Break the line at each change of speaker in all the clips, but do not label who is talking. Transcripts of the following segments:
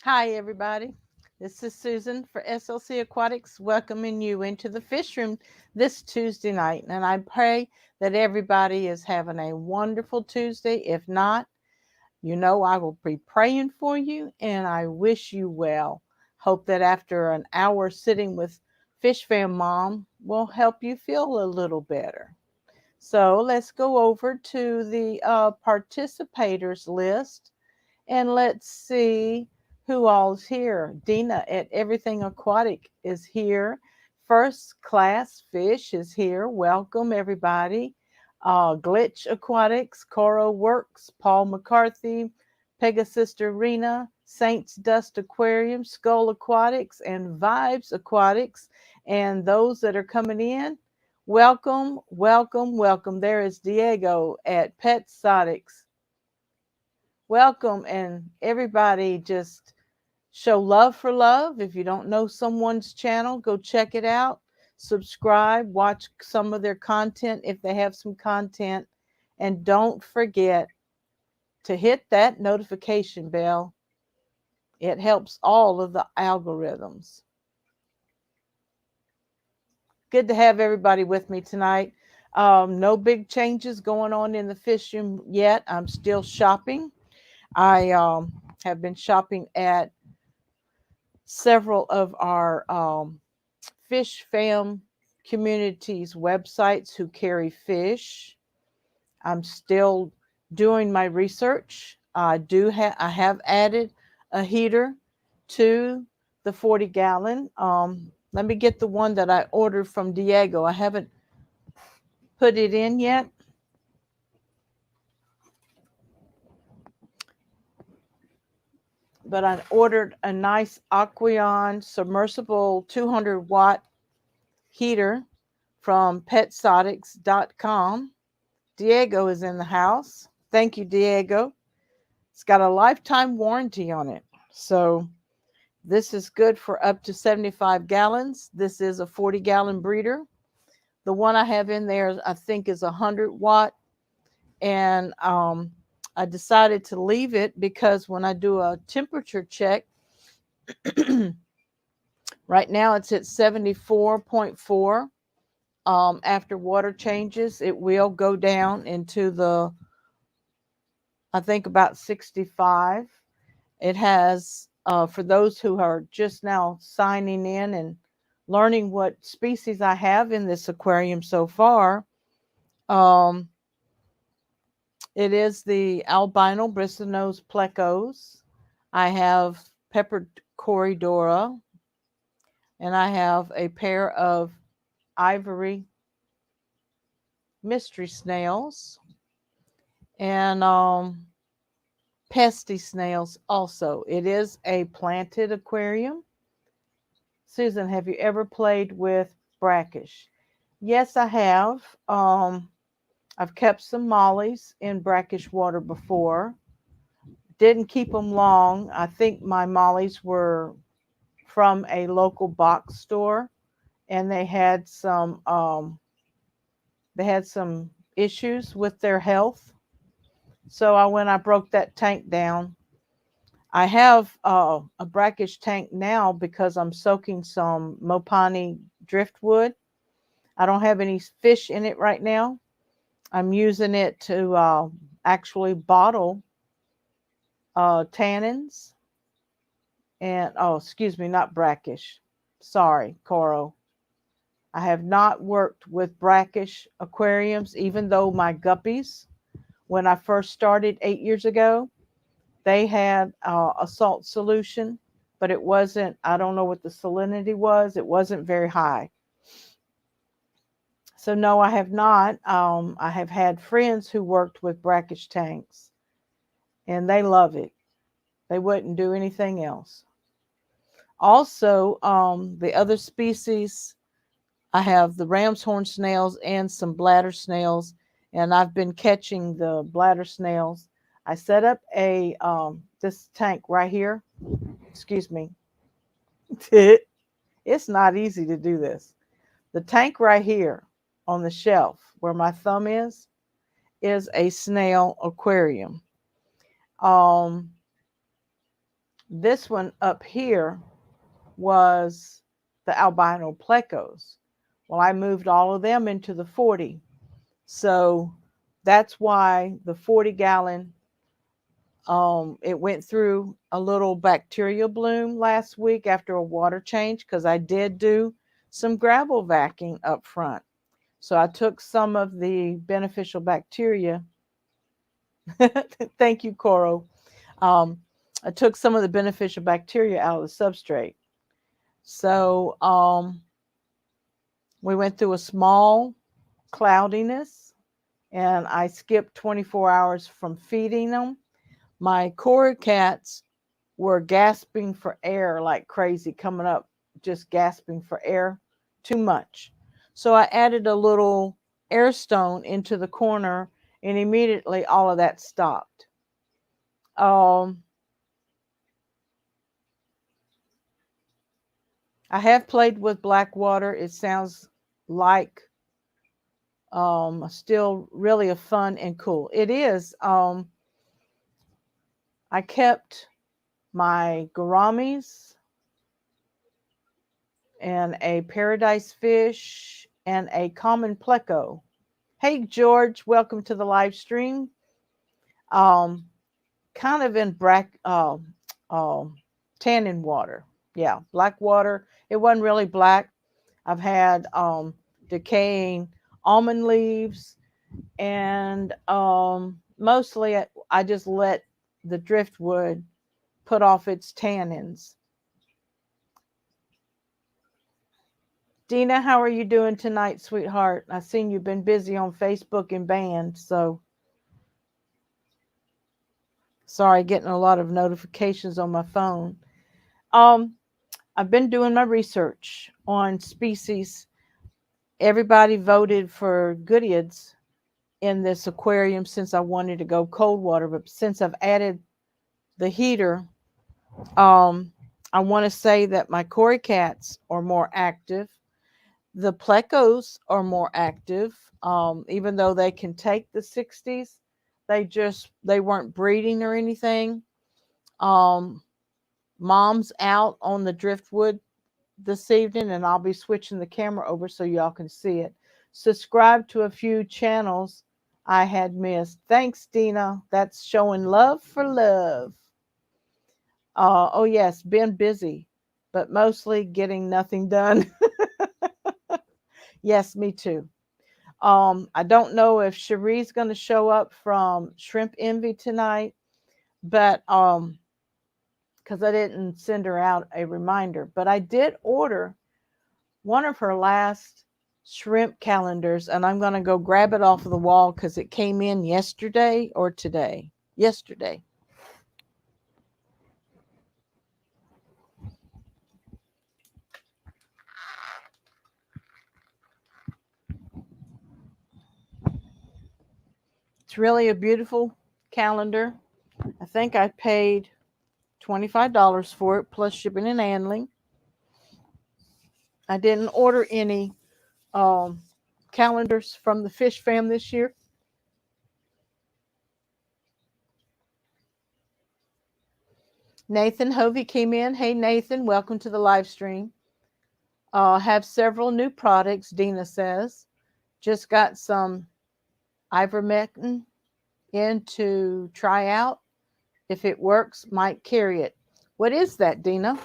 Hi, everybody. This is Susan for SLC Aquatics, welcoming you into the fish room this Tuesday night. And I pray that everybody is having a wonderful Tuesday. If not, I will be praying for you and I wish you well. Hope that after an hour sitting with Fish Fam Mom will help you feel a little better. So let's go over to the participators list and let's see who all's here. Dina at Everything Aquatic is here. First Class Fish is here. Welcome, everybody. Glitch Aquatics, Coro Works, Paul McCarthy, Pegasus Arena, Saints Dust Aquarium, Skull Aquatics, and Vibes Aquatics. And those that are coming in, welcome, welcome, welcome. There is Diego at Pet Exotics. Welcome, and everybody just show love for love. If you don't know someone's channel, go check it out, subscribe, watch some of their content if they have some content, and don't forget to hit that notification bell. It helps all of the algorithms. Good to have everybody with me tonight. No big changes going on in the fish room yet. I'm still shopping. I have been shopping at several of our fish fam communities websites who carry fish. I'm still doing my research. I have added a heater to the 40-gallon. Let me get the one that I ordered from Diego. I haven't put it in yet. But I ordered a nice Aqueon submersible 200-watt heater from petsotics.com. Diego is in the house. Thank you, Diego. It's got a lifetime warranty on it. So this is good for up to 75 gallons. This is a 40-gallon breeder. The one I have in there, I think, is 100-watt. And I decided to leave it because when I do a temperature check, right now it's at 74.4. After water changes, it will go down into the, I think, about 65. It has, for those who are just now signing in and learning what species I have in this aquarium so far, um, it is the albino bristlenose plecos. I have peppered corridora, and I have a pair of ivory mystery snails, and pesty snails also. It is a planted aquarium. Susan, have you ever played with brackish? Yes, I have. I've kept some mollies in brackish water before. Didn't keep them long. I think my mollies were from a local box store, and they had some issues with their health. So I broke that tank down. I have a brackish tank now because I'm soaking some Mopani driftwood. I don't have any fish in it right now. I'm using it to actually bottle tannins and, oh, excuse me, not brackish. Sorry, Coro. I have not worked with brackish aquariums, even though my guppies, when I first started 8 years ago, they had a salt solution, but it wasn't, I don't know what the salinity was. It wasn't very high. So, no, I have not. I have had friends who worked with brackish tanks, and they love it. They wouldn't do anything else. Also, the other species, I have the ram's horn snails and some bladder snails, and I've been catching the bladder snails. I set up a this tank right here. Excuse me. It's not easy to do this. The tank right here on the shelf where my thumb is a snail aquarium. Um, This one up here was the albino plecos. Well, I moved all of them into the 40. So that's why the 40-gallon, it went through a little bacteria bloom last week after a water change because I did do some gravel vacuuming up front. So I took some of the beneficial bacteria. Thank you, Coro. I took some of the beneficial bacteria out of the substrate. So we went through a small cloudiness, and I skipped 24 hours from feeding them. My Cory cats were gasping for air like crazy, coming up, just gasping for air, too much. So I added a little air stone into the corner, and immediately all of that stopped. I have played with black water. It sounds like still really a fun and cool. It is. I kept my gouramis and a paradise fish and a common pleco. Hey George, welcome to the live stream. Kind of in tannin water. Yeah, black water. It wasn't really black. I've had decaying almond leaves, and mostly I just let the driftwood put off its tannins. Dina, how are you doing tonight, sweetheart? I've seen you've been busy on Facebook and band, so sorry, getting a lot of notifications on my phone. I've been doing my research on species. Everybody voted for Goodeids in this aquarium since I wanted to go cold water, but since I've added the heater, I want to say that my Cory cats are more active. The plecos are more active, even though they can take the 60s. They weren't breeding or anything. Mom's out on the driftwood this evening, and I'll be switching the camera over so y'all can see it. Subscribe to a few channels I had missed. Thanks, Dina. That's showing love for love. Oh yes, been busy, but mostly getting nothing done. Yes, me too. I don't know if Cherie's going to show up from Shrimp Envy tonight, but because I didn't send her out a reminder, but I did order one of her last shrimp calendars, and I'm going to go grab it off of the wall because it came in yesterday or today. Yesterday. It's really a beautiful calendar. I think I paid $25 for it plus shipping and handling. I didn't order any calendars from the Fish Fam this year. Nathan Hovey came in. Hey Nathan, welcome to the live stream. Have several new products, Dina says. Just got some ivermectin in to try out. If it works, might carry it. What is that, Dina?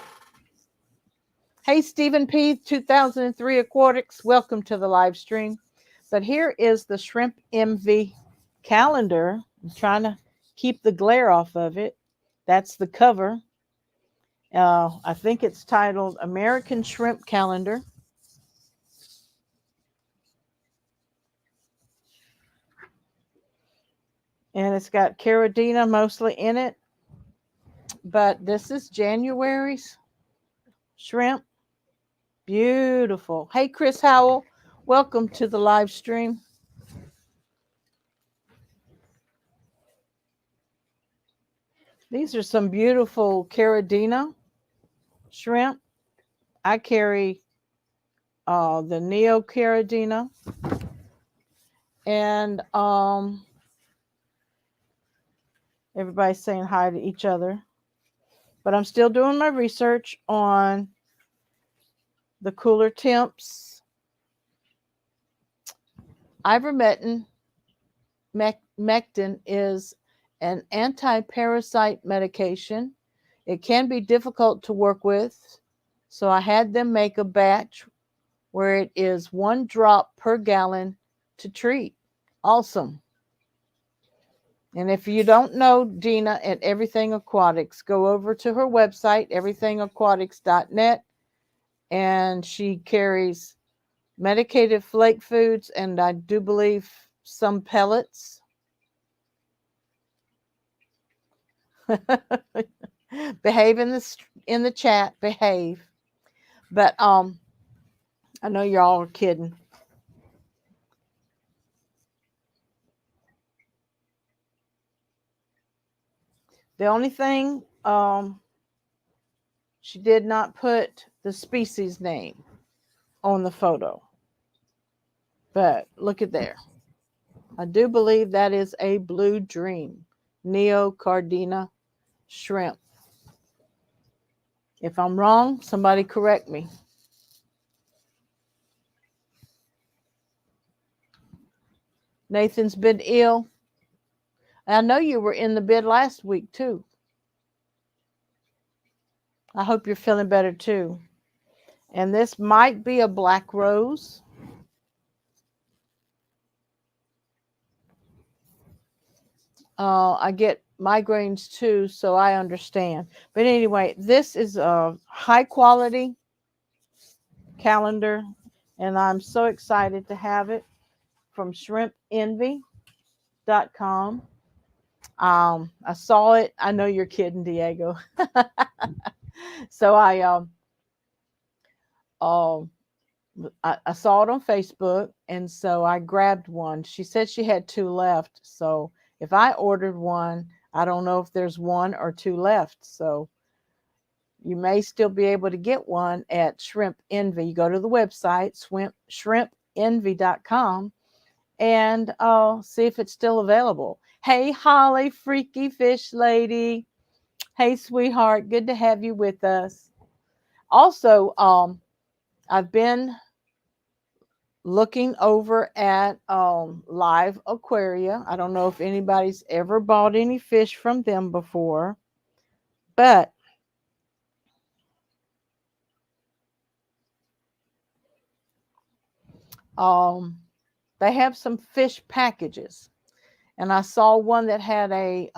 Hey, Stephen P. 2003 Aquatics, welcome to the live stream. But here is the Shrimp MV calendar. I'm trying to keep the glare off of it. That's the cover. I think it's titled American Shrimp Calendar. And it's got Caridina mostly in it. But this is January's shrimp. Beautiful. Hey, Chris Howell, welcome to the live stream. These are some beautiful Caridina shrimp. I carry the Neo Caridina. And everybody's saying hi to each other. But I'm still doing my research on the cooler temps. Ivermectin is an anti-parasite medication. It can be difficult to work with, so I had them make a batch where it is 1 drop per gallon to treat. Awesome. And if you don't know Dina at Everything Aquatics, go over to her website, everythingaquatics.net, and she carries medicated flake foods and I do believe some pellets. Behave in the chat, behave. But I know y'all are kidding. The only thing she did not put the species name on the photo. But look at there. I do believe that is a blue dream, Neocardina shrimp. If I'm wrong, somebody correct me. Nathan's been ill. I know you were in the bed last week too. I hope you're feeling better too. And this might be a black rose. I get migraines too, so I understand. But anyway, this is a high quality calendar, and I'm so excited to have it from shrimpenvy.com. I saw it. I know you're kidding, Diego. So I saw it on Facebook, and so I grabbed one. She said she had 2 left. So if I ordered one, I don't know if there's 1 or 2 left. So you may still be able to get one at Shrimp Envy. You go to the website, shrimpenvy.com, and see if it's still available. Hey, Holly, freaky fish lady. Hey, sweetheart. Good to have you with us. Also, I've been looking over at Live Aquaria. I don't know if anybody's ever bought any fish from them before, but they have some fish packages, and I saw one that had a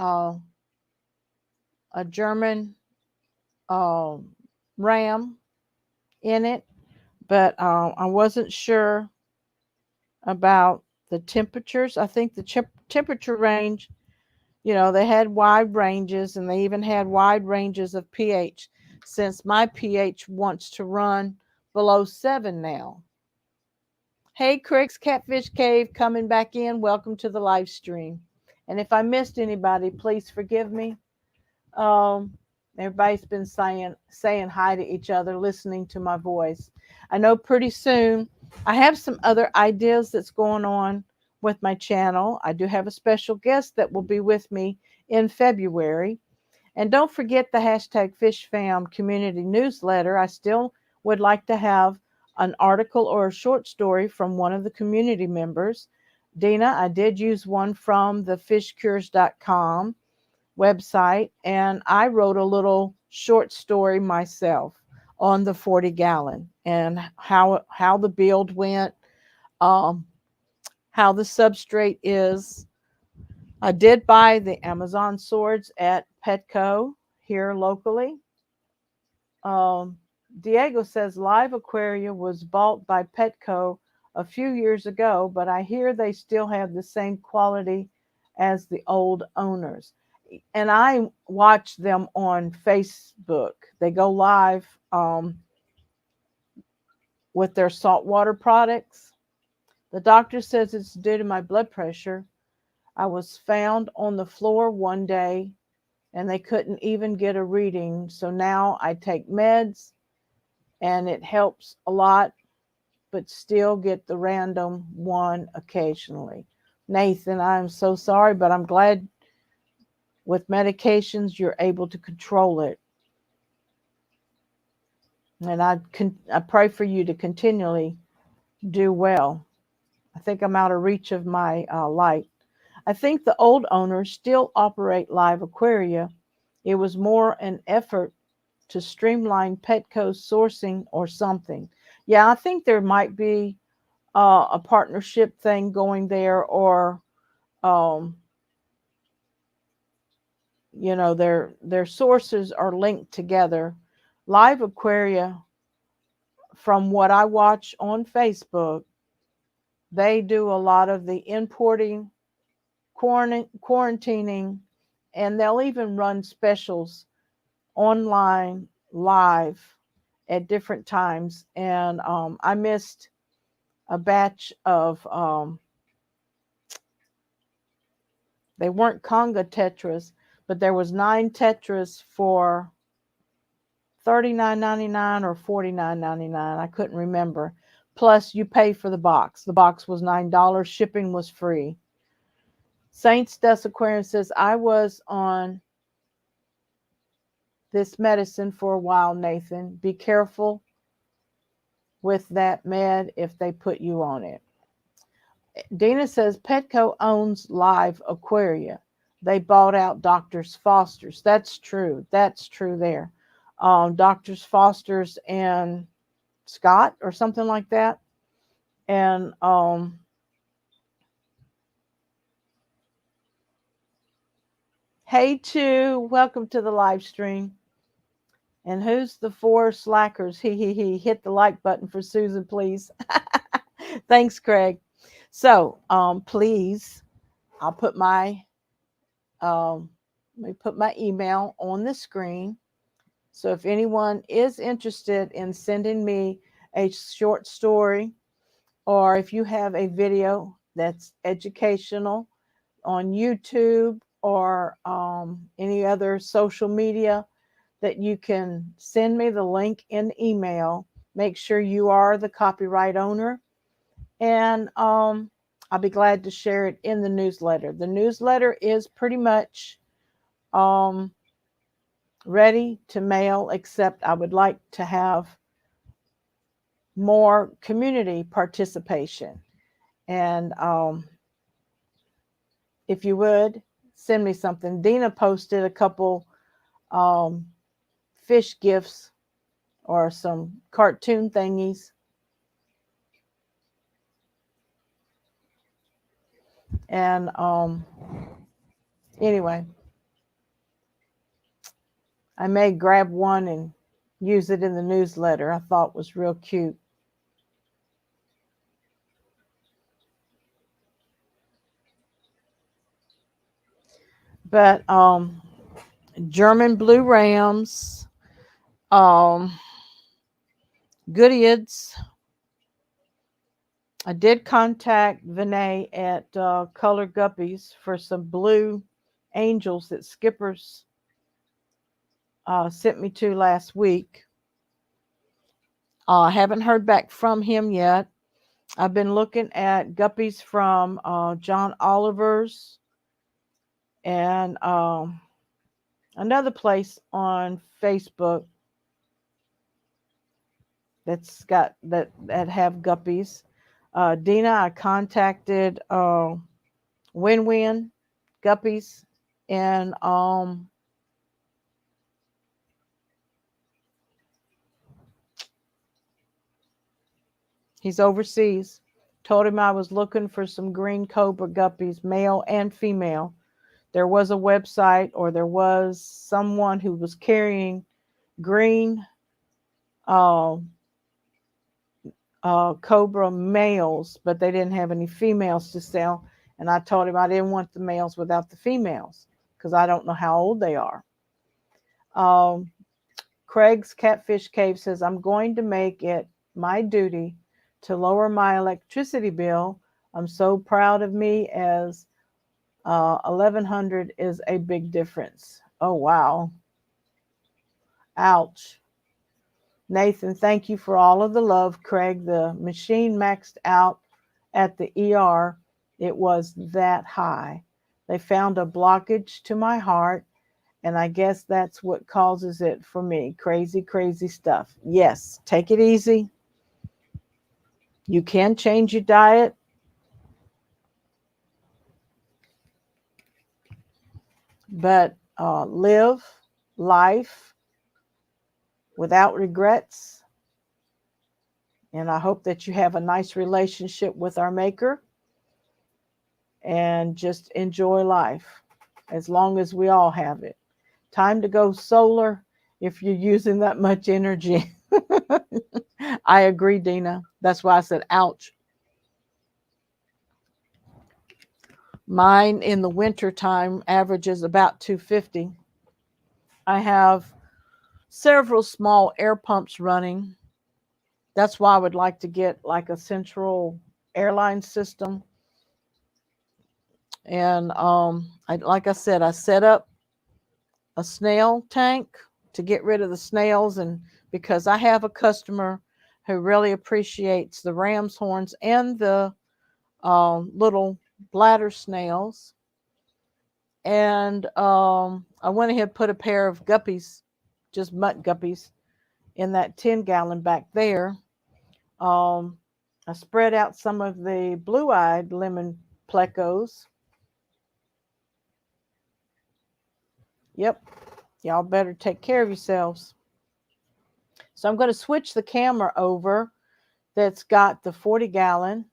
German ram in it, but I wasn't sure about the temperatures. I think the temperature range, they had wide ranges, and they even had wide ranges of pH, since my pH wants to run below 7 now. Hey, Crick's Catfish Cave coming back in. Welcome to the live stream. And if I missed anybody, please forgive me. Everybody's been saying hi to each other, listening to my voice. I know pretty soon I have some other ideas that's going on with my channel. I do have a special guest that will be with me in February. And don't forget the hashtag FishFam community newsletter. I still would like to have an article or a short story from one of the community members. Dina, I did use one from the fishcures.com website, and I wrote a little short story myself on the 40 gallon and how the build went, how the substrate is. I did buy the Amazon swords at Petco here locally. Diego says Live Aquaria was bought by Petco a few years ago, but I hear they still have the same quality as the old owners. And I watch them on Facebook. They go live with their saltwater products. The doctor says it's due to my blood pressure. I was found on the floor one day and they couldn't even get a reading. So now I take meds and it helps a lot, but still get the random one occasionally. Nathan, I'm so sorry, but I'm glad with medications you're able to control it. And I pray for you to continually do well. I think I'm out of reach of my light. I think the old owners still operate live aquaria. It was more an effort to streamline Petco sourcing or something. Yeah, I think there might be a partnership thing going there, or um, their sources are linked together. Live aquaria, from what I watch on Facebook, they do a lot of the importing, quarantining, and they'll even run specials online live at different times. And I missed a batch of, they weren't Conga tetras, but there was 9 tetras for $39.99 or $49.99. I couldn't remember. Plus, you pay for the box. The box was $9. Shipping was free. Saints Dust Aquarium says, I was on this medicine for a while, Nathan. Be careful with that med if they put you on it. Dina says, Petco owns Live Aquaria. They bought out Doctors Foster's. That's true. That's true there. Doctors Foster's and Scott or something like that. And hey, Chu, welcome to the live stream. And who's the 4 slackers? He. Hit the like button for Susan, please. Thanks, Craig. So, please, I'll put my let me put my email on the screen. So if anyone is interested in sending me a short story, or if you have a video that's educational on YouTube or any other social media, that you can send me the link in email. Make sure you are the copyright owner, and I'll be glad to share it in the newsletter. The newsletter is pretty much ready to mail, except I would like to have more community participation. And if you would send me something. Dina posted a couple fish gifts or some cartoon thingies. And anyway, I may grab one and use it in the newsletter. I thought was real cute. But German blue rams, Goodeids. I did contact Vinay at Color Guppies for some blue angels that Skippers sent me to last week. I haven't heard back from him yet. I've been looking at guppies from John Oliver's and another place on Facebook that's got that have guppies. Dina, I contacted Win Guppies, and he's overseas. Told him I was looking for some green cobra guppies, male and female. There was a website, or there was someone who was carrying green cobra males, but they didn't have any females to sell. And I told him I didn't want the males without the females because I don't know how old they are. Craig's Catfish Cave says, I'm going to make it my duty to lower my electricity bill. I'm so proud of me, as $1,100 is a big difference. Oh, wow. Ouch. Nathan, thank you for all of the love. Craig, the machine maxed out at the ER. It was that high. They found a blockage to my heart, And I guess that's what causes it for me. Crazy, crazy stuff. Yes, take it easy. You can change your diet. But live life without regrets. And I hope that you have a nice relationship with our Maker and just enjoy life as long as we all have it. Time to go solar if you're using that much energy. I agree, Dina. That's why I said, ouch. Mine in the winter time averages about 250. I have several small air pumps running. That's why I would like to get like a central airline system. And like I said, I set up a snail tank to get rid of the snails, and because I have a customer who really appreciates the ram's horns and the little bladder snails. And I went ahead and put a pair of guppies, just mutt guppies, in that 10-gallon back there. I spread out some of the blue-eyed lemon plecos. Yep, y'all better take care of yourselves. So I'm going to switch the camera over that's got the 40-gallon.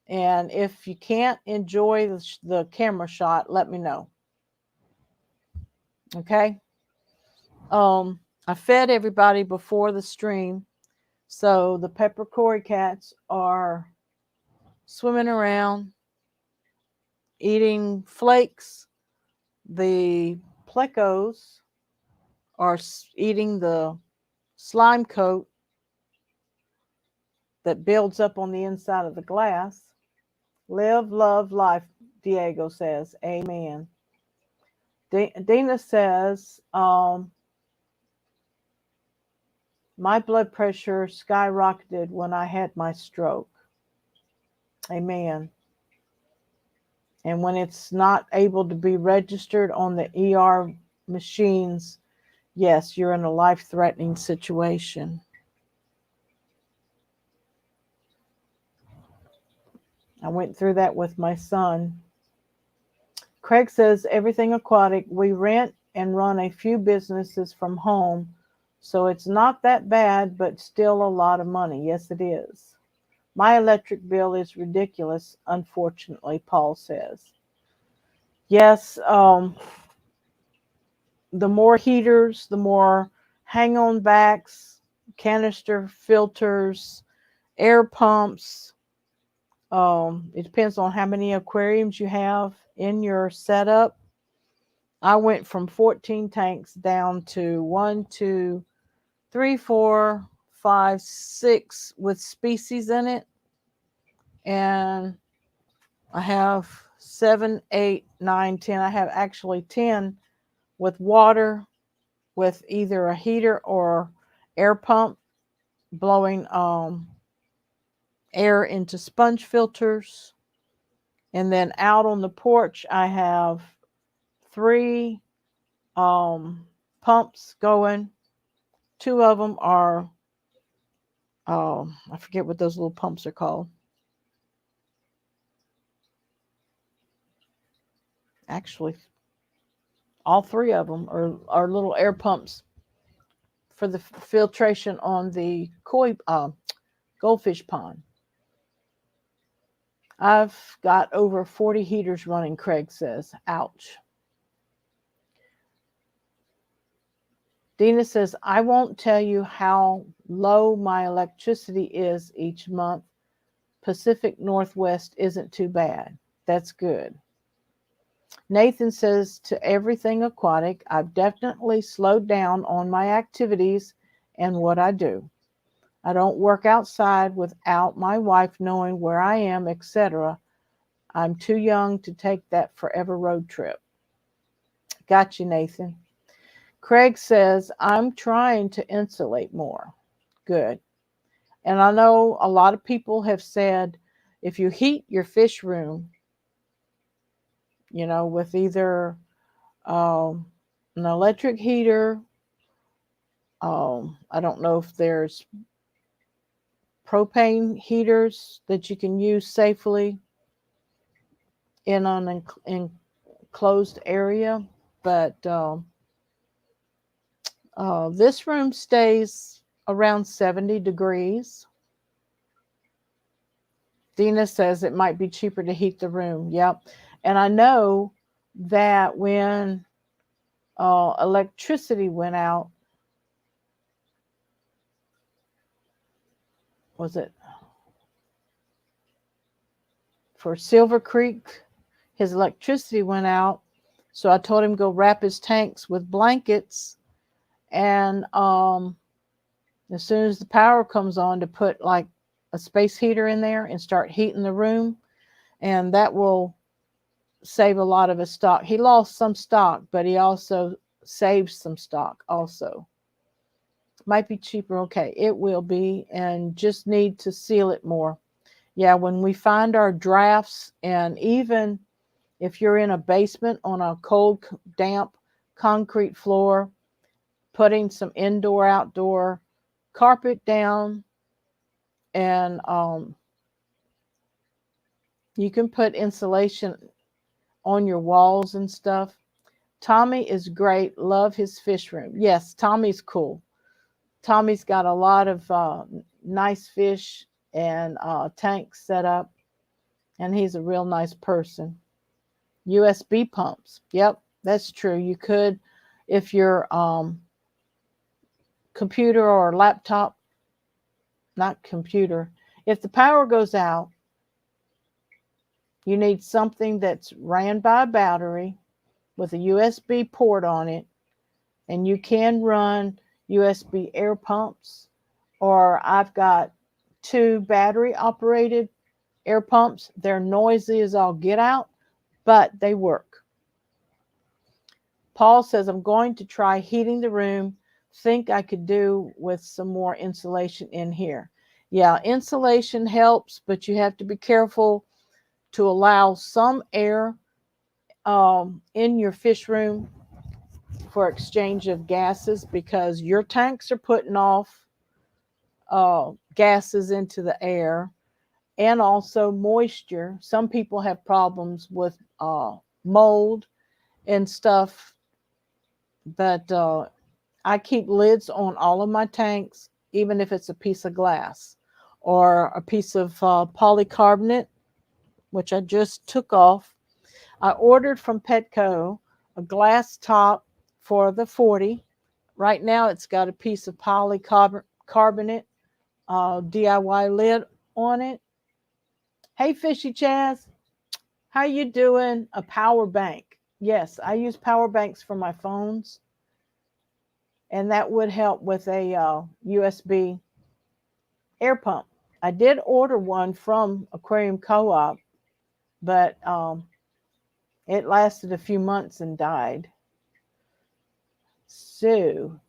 And if you can't enjoy the camera shot, let me know. Okay. I fed everybody before the stream. So the peppercorn cats are swimming around, eating flakes. The plecos are eating the slime coat that builds up on the inside of the glass. Live, love, life, Diego says. Amen. Dina says, my blood pressure skyrocketed when I had my stroke. Amen. And when it's not able to be registered on the ER machines, yes, you're in a life-threatening situation. I went through that with my son. Craig says, everything aquatic. We rent and run a few businesses from home, so it's not that bad, but still a lot of money. Yes, it is. My electric bill is ridiculous, unfortunately, Paul says. Yes, the more heaters, the more hang-on backs, canister filters, air pumps. It depends on how many aquariums you have in your setup. I went from 14 tanks down to 1, 2, 3, 4, 5, 6 with species in it. And I have 7, 8, 9, 10. I have actually 10 with water, with either a heater or air pump blowing air into sponge filters. And then out on the porch, I have 3 pumps going. 2 of them are, I forget what those little pumps are called. Actually, all 3 of them are little air pumps for the filtration on the koi goldfish pond. I've got over 40 heaters running, Craig says. Ouch. Dina says, I won't tell you how low my electricity is each month. Pacific Northwest isn't too bad. That's good. Nathan says, to everything aquatic, I've definitely slowed down on my activities and what I do. I don't work outside without my wife knowing where I am, etc. I'm too young to take that forever road trip. Got you, Nathan. Craig says, I'm trying to insulate more. Good. And I know a lot of people have said, if you heat your Fishroom, with either an electric heater. I don't know if there's propane heaters that you can use safely in an enclosed area, but this room stays around 70 degrees. Dina says it might be cheaper to heat the room. Yep. And I know that when electricity went out, was it for Silver Creek? His electricity went out. So I told him go wrap his tanks with blankets. And as soon as the power comes on, to put like a space heater in there and start heating the room. And that will save a lot of his stock. He lost some stock, but he also saves some stock also. Might be cheaper. Okay, it will be, and just need to seal it more. Yeah, when we find our drafts, and even if you're in a basement on a cold, damp concrete floor, putting some indoor, outdoor carpet down, and you can put insulation on your walls and stuff. Tommy is great. Love his fish room. Yes, Tommy's cool. Tommy's got a lot of nice fish and tanks set up, and he's a real nice person. USB pumps. Yep, that's true. You could, if your computer or laptop, not computer, if the power goes out, you need something that's ran by a battery with a USB port on it, and you can run USB air pumps, or I've got 2 battery operated air pumps. They're noisy as all get out, but they work. Paul says, I'm going to try heating the room. Think I could do with some more insulation in here. Yeah, insulation helps, but you have to be careful to allow some air in your fish room for exchange of gases, because your tanks are putting off gases into the air, and also moisture. Some people have problems with mold and stuff, but I keep lids on all of my tanks, even if it's a piece of glass or a piece of polycarbonate, which I just took off. I ordered from Petco a glass top for the 40. Right now it's got a piece of polycarbonate DIY lid on it. Hey, Fishy Chaz, how you doing? A power bank. Yes, I use power banks for my phones, and that would help with a USB air pump. I did order one from Aquarium Co-op, but it lasted a few months and died. So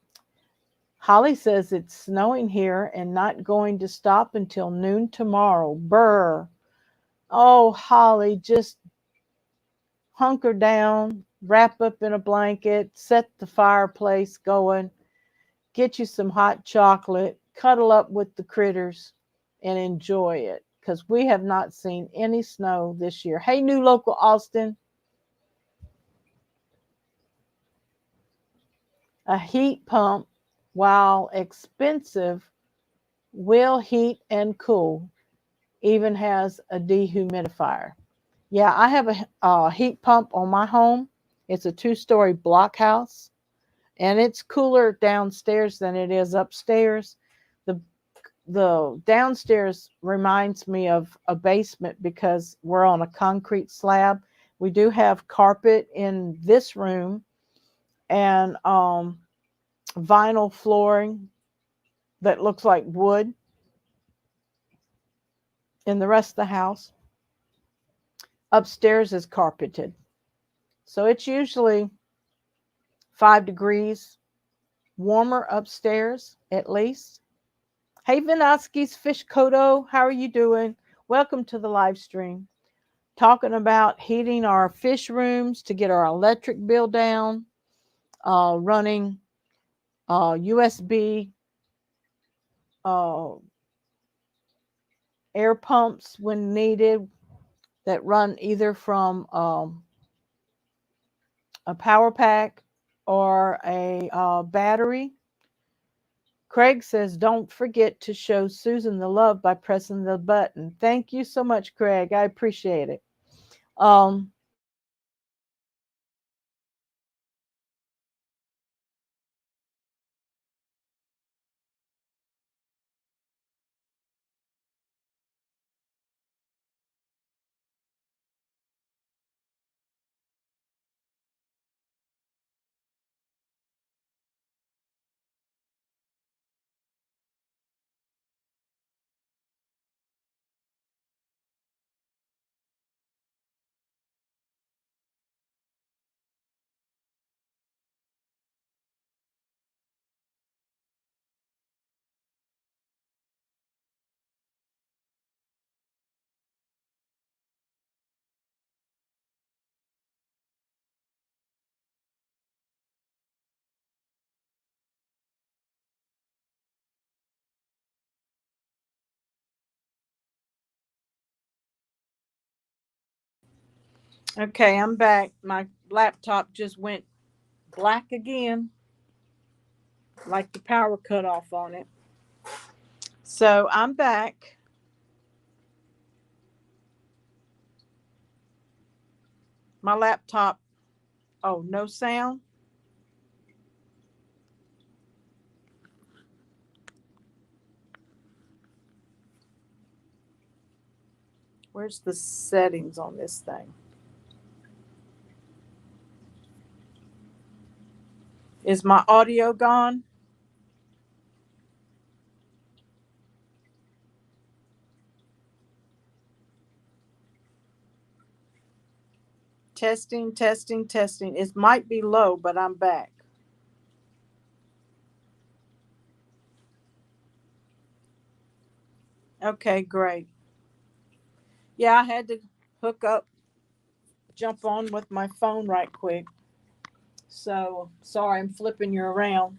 Holly says it's snowing here and not going to stop until noon tomorrow. Brr. Oh, Holly, just hunker down, wrap up in a blanket, set the fireplace going, get you some hot chocolate, cuddle up with the critters, and enjoy it, because we have not seen any snow this year. Hey, new local Austin. A heat pump, while expensive, will heat and cool, even has a dehumidifier. Yeah, I have a heat pump on my home. It's a 2-story block house, and it's cooler downstairs than it is upstairs. The downstairs reminds me of a basement because we're on a concrete slab. We do have carpet in this room and vinyl flooring that looks like wood in the rest of the house. Upstairs is carpeted. So it's usually 5 degrees warmer upstairs at least. Hey, Vinoski's Fish Kodo, how are you doing? Welcome to the live stream. Talking about heating our fish rooms to get our electric bill down. running USB uh, air pumps when needed that run either from a power pack or a battery. Craig says, don't forget to show Susan the love by pressing the button. Thank you so much, Craig. I appreciate it. Um, okay, I'm back. My laptop just went black again, like the power cut off on it. So I'm back. My laptop, oh, no sound. Where's the settings on this thing? Is my audio gone? Testing, testing, testing. It might be low, but I'm back. Okay, great. Yeah, I had to hook up, jump on with my phone right quick. So sorry, I'm flipping you around.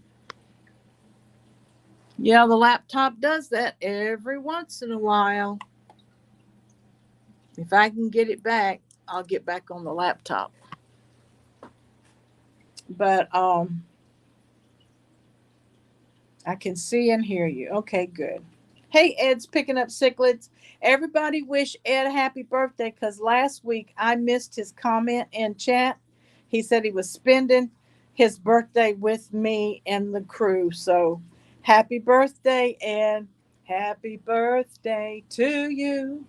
Yeah, the laptop does that every once in a while. If I can get it back, I'll get back on the laptop. But I can see and hear you. Okay, good. Hey, Ed's picking up cichlids. Everybody wish Ed a happy birthday because last week I missed his comment in chat. He said he was spending his birthday with me and the crew. So happy birthday, Ed. Happy birthday to you.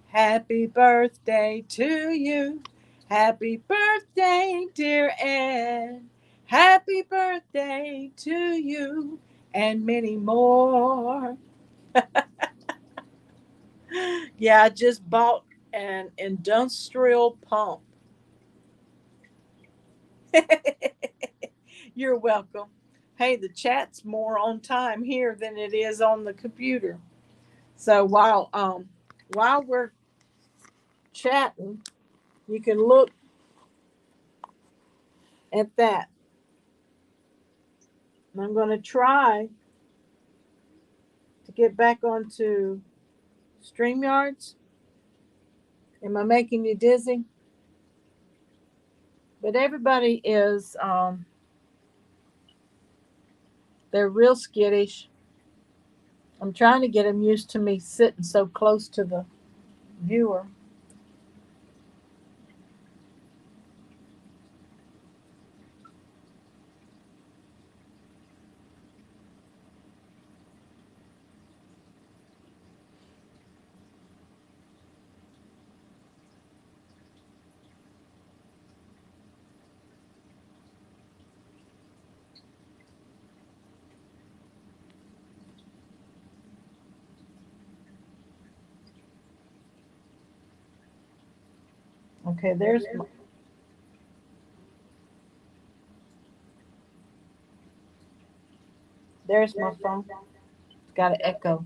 Happy birthday to you. Happy birthday, dear Ed. Happy birthday to you and many more. Yeah, I just bought an industrial pump. You're welcome. Hey, the chat's more on time here than it is on the computer. So while we're chatting, you can look at that. And I'm going to try to get back onto StreamYards. Am I making you dizzy? But everybody is they're real skittish. I'm trying to get them used to me sitting so close to the viewer. Okay, there's my phone. It's got an echo.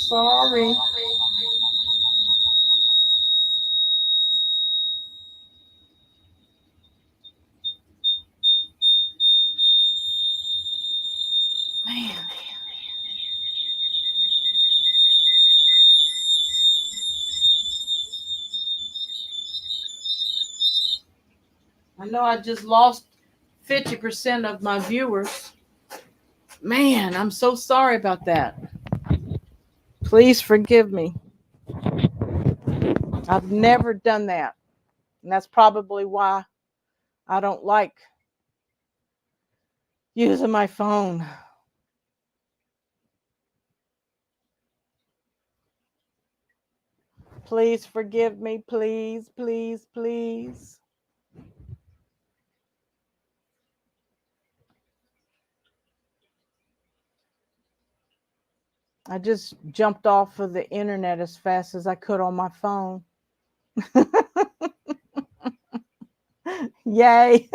Sorry. Man. I know I just lost 50% of my viewers. Man, I'm so sorry about that. Please forgive me. I've never done that. And that's probably why I don't like using my phone. Please forgive me. Please, please, please. I just jumped off of the internet as fast as I could on my phone. Yay.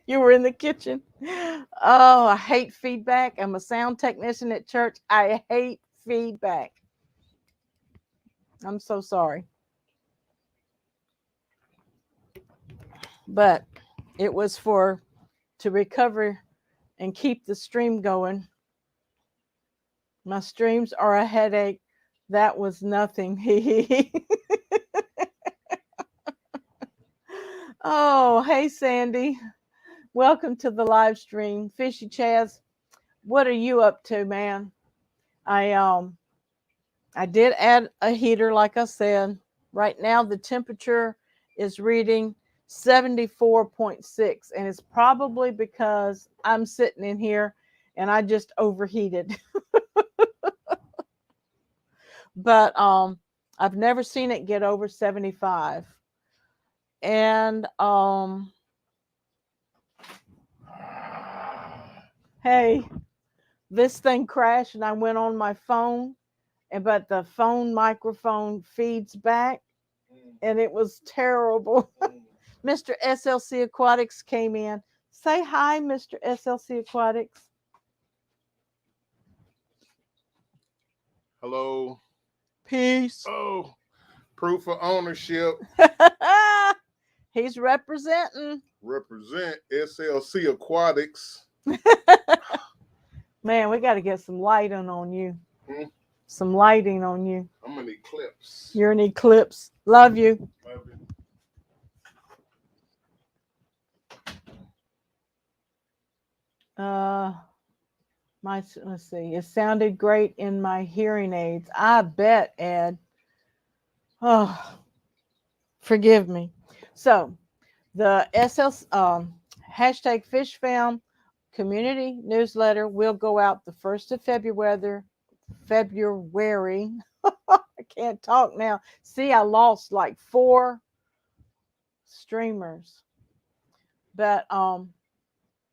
You were in the kitchen. Oh, I hate feedback. I'm a sound technician at church. I hate feedback. I'm so sorry. But it was to recover and keep the stream going. My streams are a headache. That was nothing. Oh, hey Sandy. Welcome to the live stream. Fishy Chaz, what are you up to, man? I did add a heater, like I said. Right now the temperature is reading 74.6, and it's probably because I'm sitting in here and I just overheated. But I've never seen it get over 75. And hey, this thing crashed and I went on my phone, but the phone microphone feeds back and it was terrible. Mr. SLC Aquatics came in. Say hi, Mr. SLC Aquatics.
Hello.
Peace.
Oh, proof of ownership.
He's representing.
Represent SLC Aquatics.
Man, we got to get some lighting on you. Some lighting on you.
I'm an eclipse.
You're an eclipse. Love you.
Love you.
Let's see. It sounded great in my hearing aids. I bet, Ed. Oh, forgive me. So, the hashtag FishFam community newsletter will go out the 1st of February. I can't talk now. See, I lost like 4 streamers, but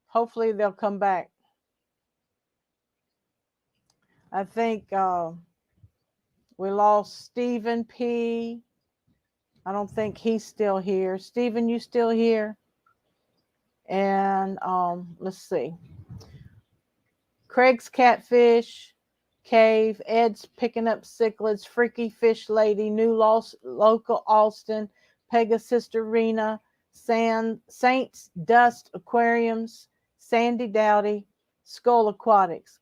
hopefully they'll come back. I think we lost Stephen P. I don't think he's still here. Stephen, you still here? And let's see. Craig's Catfish Cave, Ed's Picking Up Cichlids, Freaky Fish Lady, New Local Austin, Pegasus Arena, Saints Dust Aquariums, Sandy Dowdy, Skull Aquatics.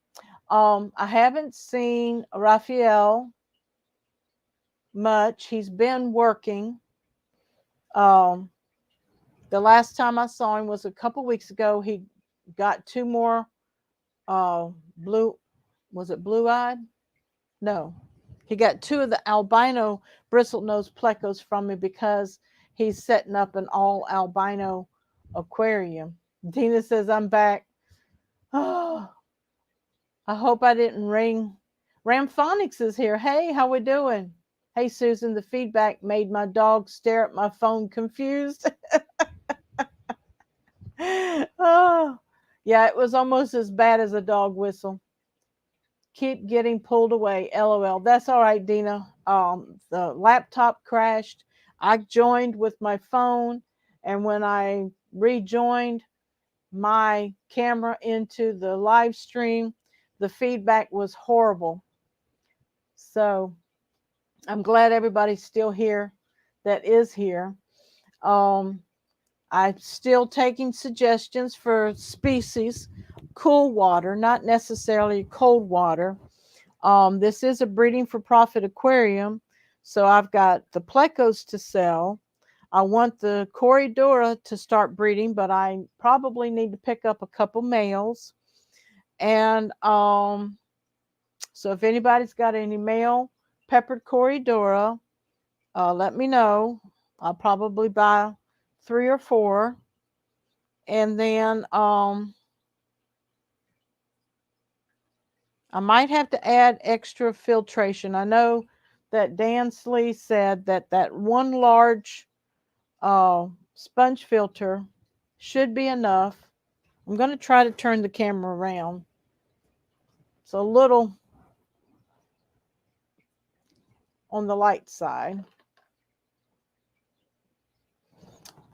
I haven't seen Raphael much. He's been working. The last time I saw him was a couple weeks ago. He got 2 more blue. Was it blue-eyed? No. He got 2 of the albino bristlenose plecos from me because he's setting up an all albino aquarium. Dina says I'm back. Oh, I hope I didn't ring. Ramphonics is here. Hey, how we doing? Hey, Susan, the feedback made my dog stare at my phone confused. Oh, yeah, it was almost as bad as a dog whistle. Keep getting pulled away. LOL. That's all right, Dina. The laptop crashed. I joined with my phone, and when I rejoined my camera into the live stream, the feedback was horrible. So I'm glad everybody's still here that is here. I'm still taking suggestions for species, cool water, not necessarily cold water. This is a breeding for profit aquarium. So I've got the plecos to sell. I want the Corridora to start breeding, but I probably need to pick up a couple males. And so if anybody's got any male peppered Corridora, let me know. I'll probably buy 3 or 4. And then I might have to add extra filtration. I know that Dan Slee said that that one large sponge filter should be enough. I'm going to try to turn the camera around. It's a little on the light side.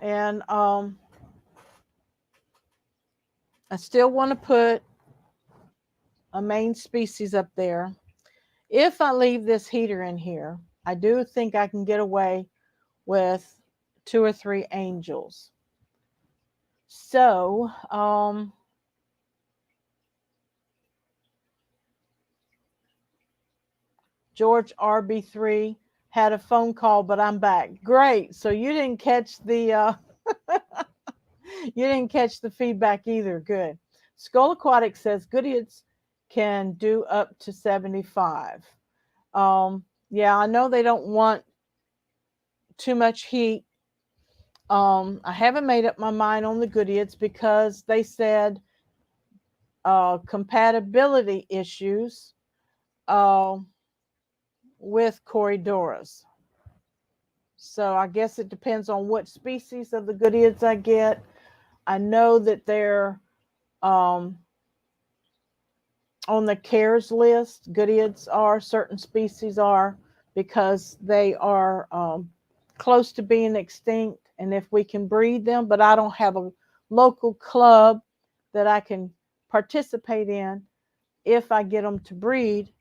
And I still want to put a main species up there. If I leave this heater in here, I do think I can get away with 2 or 3 angels. So, George RB3 had a phone call, but I'm back. Great. So you didn't catch the you didn't catch the feedback either. Good. Skull Aquatics says Goodyears can do up to 75. Yeah, I know they don't want too much heat. I haven't made up my mind on the Goodyears because they said compatibility issues with Corridoras. So I guess it depends on what species of the Goodyears I get. I know that they're on the CARES list. Goodyears are, certain species are, because they are close to being extinct. And if we can breed them, but I don't have a local club that I can participate in if I get them to breed,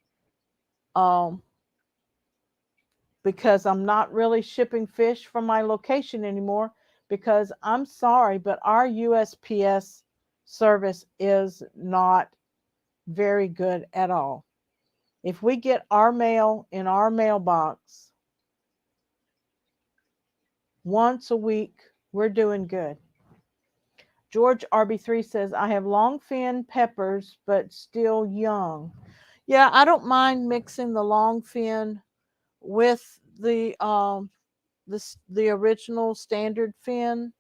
because I'm not really shipping fish from my location anymore, because I'm sorry, but our USPS service is not very good at all. If we get our mail in our mailbox once a week, we're doing good. George RB3 says, I have long fin peppers, but still young. Yeah, I don't mind mixing the long fin with the original standard fin.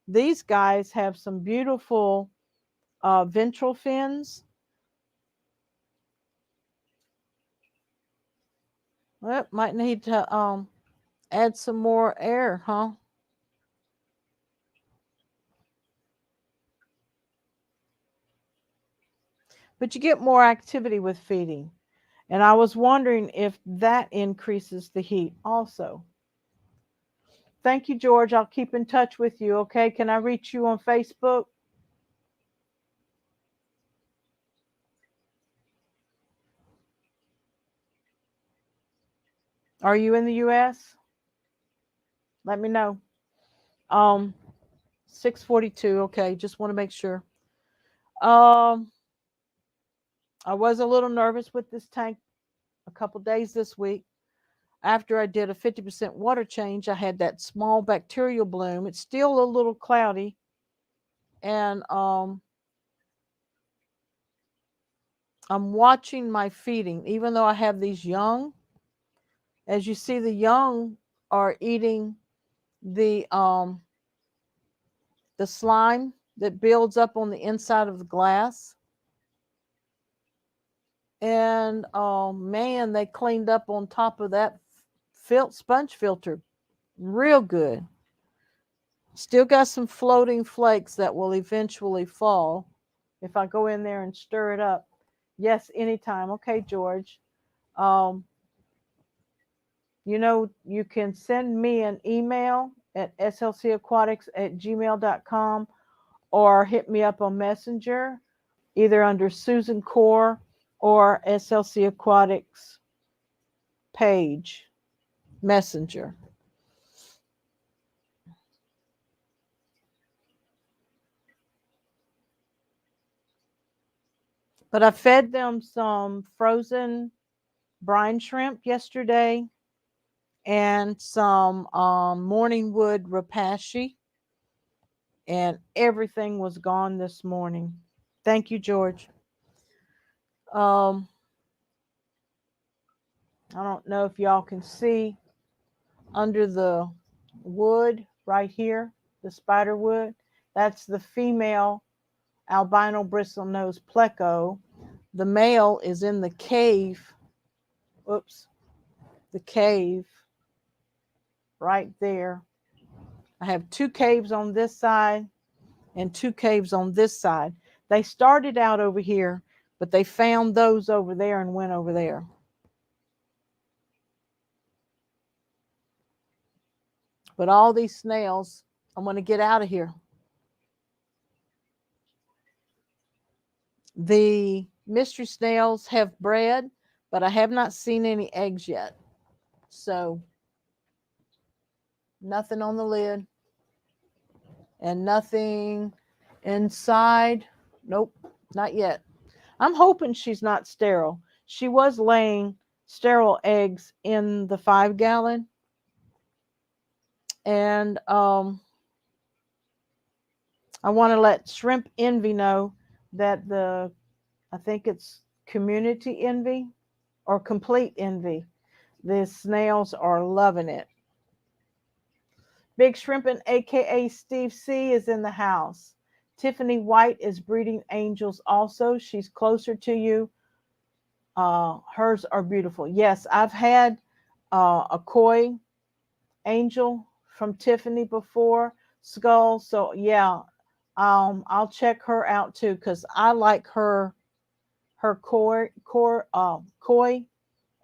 These guys have some beautiful ventral fins. Well, might need to add some more air, huh? But you get more activity with feeding. And I was wondering if that increases the heat also. Thank you, George. I'll keep in touch with you, okay? Can I reach you on Facebook? Are you in the US? Let me know. 6:42. Okay, just want to make sure. I was a little nervous with this tank a couple days this week. After I did a 50% water change, I had that small bacterial bloom. It's still a little cloudy. And I'm watching my feeding, even though I have these young. As you see, the young are eating the slime that builds up on the inside of the glass. And oh man, they cleaned up on top of that sponge filter real good. Still got some floating flakes that will eventually fall if I go in there and stir it up. Yes, anytime. Okay, George. You know, you can send me an email at slcaquatics@gmail.com or hit me up on Messenger, either under Susan Core or SLC Aquatics page messenger. But I fed them some frozen brine shrimp yesterday and some morning wood rapashi, and everything was gone this morning. Thank you, George. I don't know if y'all can see under the wood right here, the spider wood. That's the female albino bristlenose pleco. The male is in the cave. Oops, the cave right there. I have 2 caves on this side and 2 caves on this side. They started out over here, but they found those over there and went over there. But all these snails, I'm going to get out of here. The mystery snails have bred, but I have not seen any eggs yet. So nothing on the lid and nothing inside. Nope, not yet. I'm hoping she's not sterile. She was laying sterile eggs in the 5-gallon. And I want to let Shrimp Envy know that I think it's Community Envy or Complete Envy. The snails are loving it. Big Shrimpin', aka Steve C, is in the house. Tiffany White is breeding angels also. She's closer to you. Hers are beautiful. Yes, I've had a koi angel from Tiffany before, Skull. So yeah, I'll check her out too because I like her koi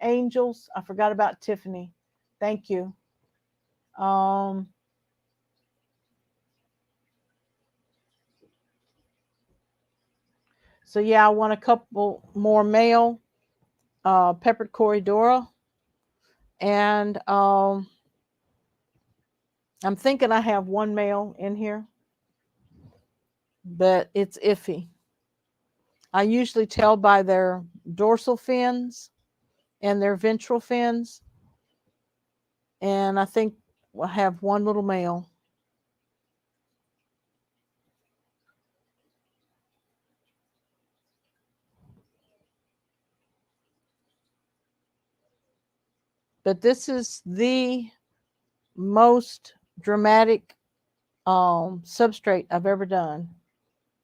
angels. I forgot about Tiffany. Thank you. So yeah, I want a couple more male peppered corridora, and I'm thinking I have one male in here, but it's iffy. I usually tell by their dorsal fins and their ventral fins, and I think we'll have one little male. But this is the most dramatic substrate I've ever done,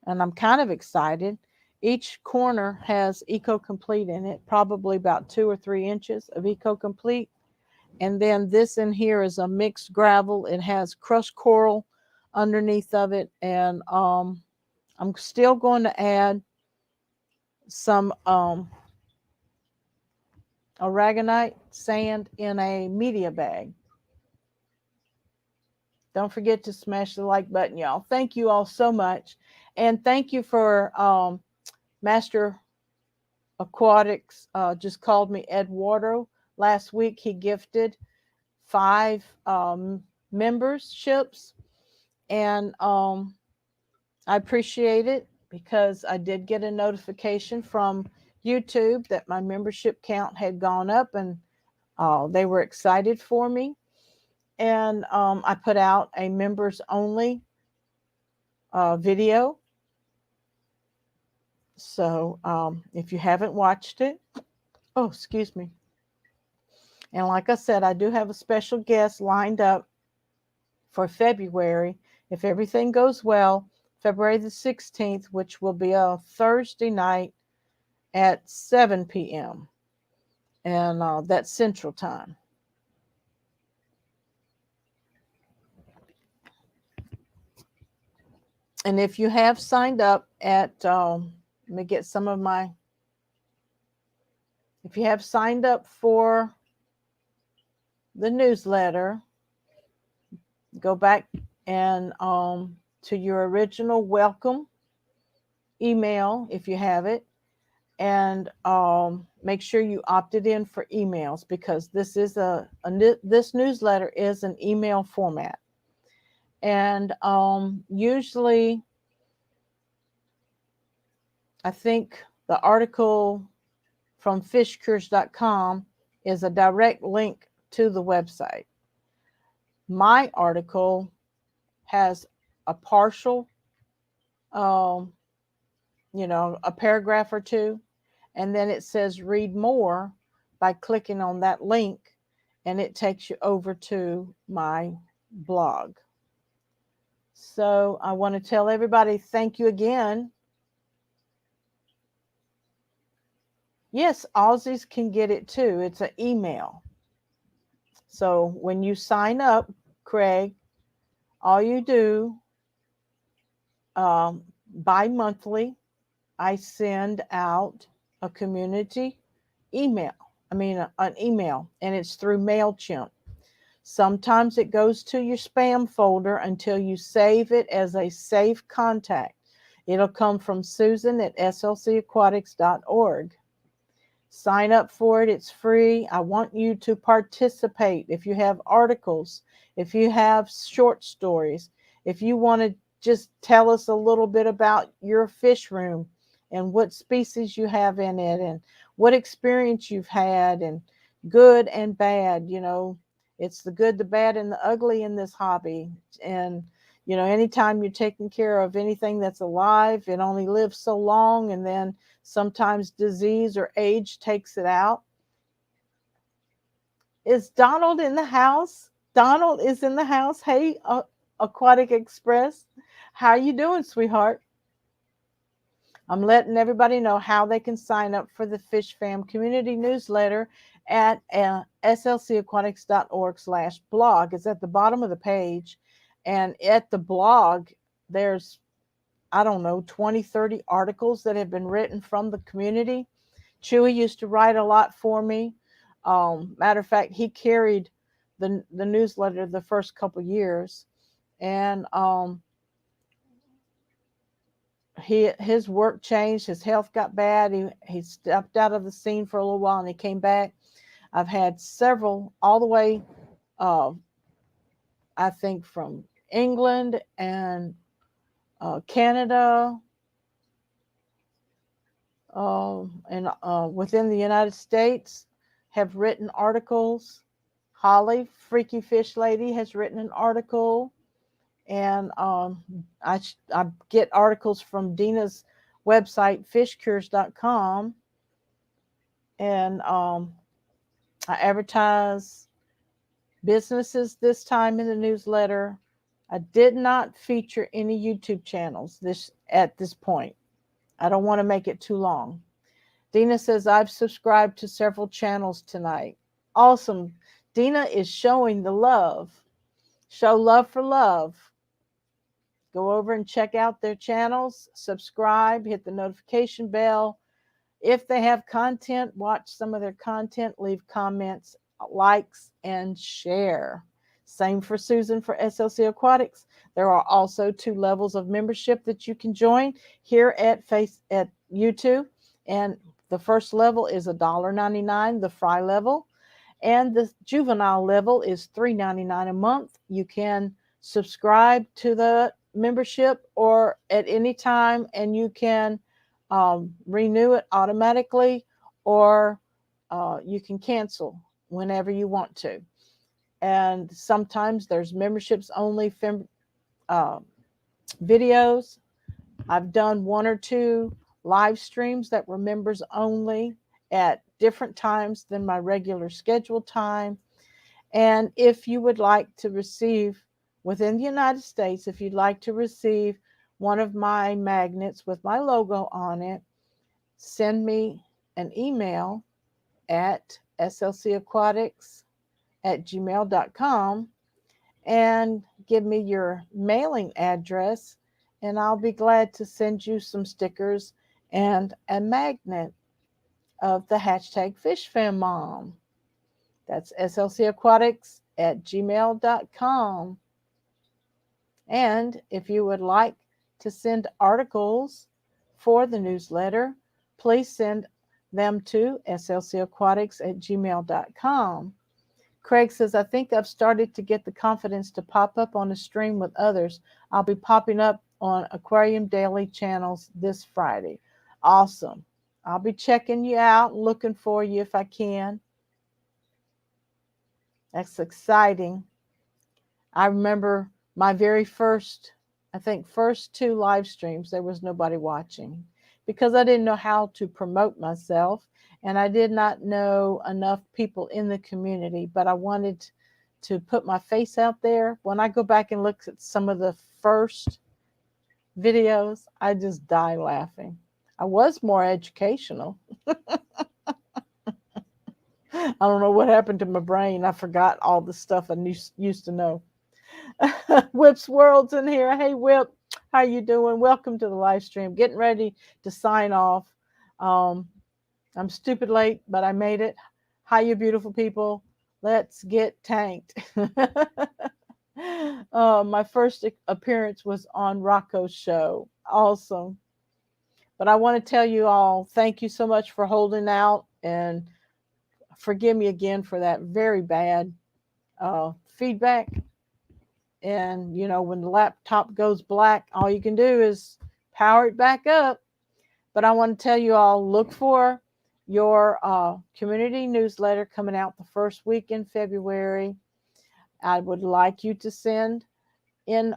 and I'm kind of excited. Each corner has Eco Complete in it, probably about 2 or 3 inches of Eco Complete. And then this in here is a mixed gravel. It has crushed coral underneath of it. And I'm still going to add some aragonite sand in a media bag. Don't forget to smash the like button, y'all. Thank you all so much. And thank you for Master Aquatics just called me Eduardo last week. He gifted 5 memberships, and I appreciate it because I did get a notification from YouTube that my membership count had gone up, and they were excited for me. And I put out a members only video. So if you haven't watched it, oh, excuse me. And like I said, I do have a special guest lined up for February. If everything goes well, February the 16th, which will be a Thursday night at 7 p.m. And that's Central Time. And if you have signed up at, let me get some of my, if you have signed up for the newsletter, go back and to your original welcome email if you have it. and make sure you opted in for emails, because this is this newsletter is an email format. And usually, I think the article from fishcures.com is a direct link to the website. My article has a partial, um, a paragraph or two, and then it says read more by clicking on that link, and it takes you over to my blog. So I want to tell everybody thank you again. Yes, Aussies can get it too. It's an email. So when you sign up, Craig, all you do, bi-monthly, I send out a community email. An email, and it's through MailChimp. Sometimes it goes to your spam folder until you save it as a safe contact. It'll come from Susan at slcaquatics.org. Sign up for it. It's free. I want you to participate. If you have articles, if you have short stories, if you want to just tell us a little bit about your fish room and what species you have in it and what experience you've had, and good and bad, it's the good, the bad, and the ugly in this hobby. And anytime you're taking care of anything that's alive, it only lives so long, and then sometimes disease or age takes it out. Is Donald in the house? Donald is in the house. Hey, Aquatic Express, how you doing, sweetheart? I'm letting everybody know how they can sign up for the Fish Fam community newsletter at slcaquatics.org/blog. It's at the bottom of the page. And at the blog, there's, 20, 30 articles that have been written from the community. Chewy used to write a lot for me. Matter of fact, he carried the newsletter the first couple years. And his work changed, his health got bad, he stepped out of the scene for a little while, and he came back. I've had several all the way, I think, from England and Canada, and within the United States, have written articles. Holly, Freaky Fish Lady, has written an article. And I get articles from Dina's website, fishcures.com. And I advertise businesses this time in the newsletter. I did not feature any YouTube channels at this point. I don't want to make it too long. Dina says, I've subscribed to several channels tonight. Awesome. Dina is showing the love. Show love for love. Go over and check out their channels, subscribe, hit the notification bell. If they have content, watch some of their content, leave comments, likes, and share. Same for Susan for SLC Aquatics. There are also 2 levels of membership that you can join here at YouTube. And the first level is $1.99, the fry level. And the juvenile level is $3.99 a month. You can subscribe to the membership or at any time, and you can renew it automatically, or you can cancel whenever you want to. And sometimes there's memberships only videos. I've done 1 or 2 live streams that were members only at different times than my regular scheduled time. And if you would like to receive, within the United States, if you'd like to receive one of my magnets with my logo on it, send me an email at slcaquatics@gmail.com and give me your mailing address, and I'll be glad to send you some stickers and a magnet of the hashtag FishFamMom. That's slcaquatics@gmail.com. And if you would like to send articles for the newsletter, please send them to slcaquatics@gmail.com. Craig says, I think I've started to get the confidence to pop up on a stream with others. I'll be popping up on Aquarium Daily channels this Friday. Awesome. I'll be checking you out, looking for you if I can. That's exciting. I remember my very first, I think, first 2 live streams, there was nobody watching because I didn't know how to promote myself. And I did not know enough people in the community, but I wanted to put my face out there. When I go back and look at some of the first videos, I just die laughing. I was more educational. I don't know what happened to my brain. I forgot all the stuff I used to know. Whip's World's in here. Hey, Whip, how you doing? Welcome to the live stream. Getting ready to sign off. I'm stupid late, but I made it. Hi, you beautiful people. Let's get tanked. My first appearance was on Rocco's show. Awesome. But I want to tell you all, thank you so much for holding out, and forgive me again for that very bad feedback. And, you know, when the laptop goes black, all you can do is power it back up. But I want to tell you all, look for your community newsletter coming out the first week in February. I would like you to send in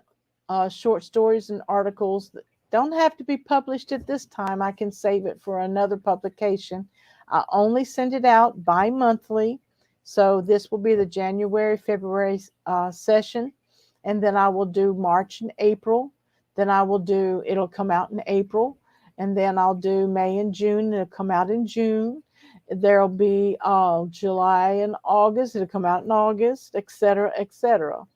short stories and articles that don't have to be published at this time. I can save it for another publication. I only send it out bi-monthly. So this will be the January, February session. And then I will do March and April. Then it'll come out in April. And then I'll do May and June. It'll come out in June. There'll be July and August. It'll come out in August, etc., etc.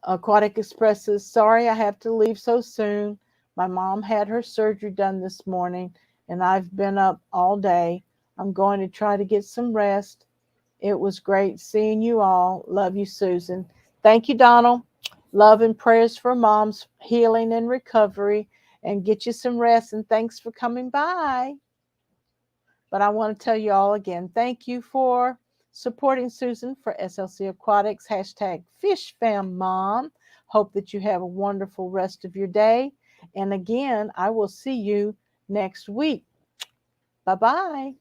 Aquatic Express says, sorry I have to leave so soon. My mom had her surgery done this morning, and I've been up all day. I'm going to try to get some rest. It was great seeing you all. Love you, Susan. Thank you, Donald. Love and prayers for Mom's healing and recovery. And get you some rest, and thanks for coming by. But I want to tell you all again, thank you for supporting Susan for SLC Aquatics, #FishFamMom. Hope that you have a wonderful rest of your day. And again, I will see you next week. Bye-bye.